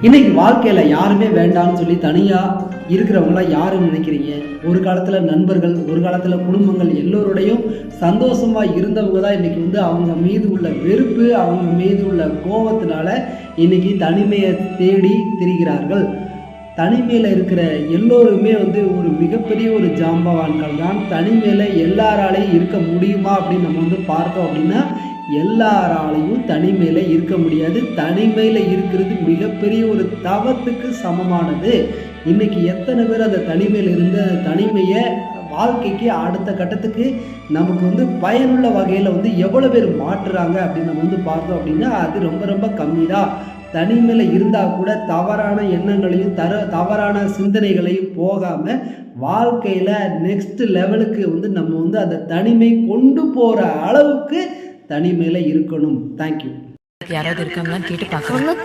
இன்னைக்கு வாழ்க்கையில யாருமே வேண்டாம்னு சொல்லி தனியா இருக்கிறவங்களாம் யாருன்னு நினைக்கிறீங்க? ஒரு காலத்துல நண்பர்கள், ஒரு காலத்துல குடும்பங்கள் எல்லோருடையும் சந்தோஷமா இருந்தவங்க தான் இன்னைக்கு அவங்க மீது உள்ள வெறுப்பு, அவங்க மீது உள்ள கோபத்தினால இன்னைக்கு தனிமையை தேடி திரிகிறார்கள். தனிமையில் இருக்கிற எல்லோருமே ஒரு மிகப்பெரிய ஒரு ஜாம்பவான்கள் தான். தனிமையில் எல்லாராலையும் இருக்க முடியுமா அப்படின்னு நம்ம பார்த்தோம் அப்படின்னா எல்லாராலையும் தனிமையில் இருக்க முடியாது. தனிமையில் இருக்கிறது மிகப்பெரிய ஒரு தவத்துக்கு சமமானது. இன்னைக்கு எத்தனை பேர் அந்த தனிமையில் இருந்து அந்த தனிமையை வாழ்க்கைக்கு அடுத்த கட்டத்துக்கு நமக்கு பயனுள்ள வகையில் எவ்வளோ பேர் மாற்றுறாங்க அப்படின்னு நம்ம பார்த்தோம் அப்படின்னா அது ரொம்ப ரொம்ப கம்மி தான். தனிமையில் இருந்தால் கூட தவறான எண்ணங்களையும் தவறான சிந்தனைகளையும் போகாமல் வாழ்க்கையில் நெக்ஸ்ட் லெவலுக்கு நம்ம அந்த தனிமை கொண்டு போகிற அளவுக்கு தனிமையில் இருக்கணும். தேங்க்யூ. யாராவது இருக்காங்களான்னு கேட்டு பார்க்கணும்.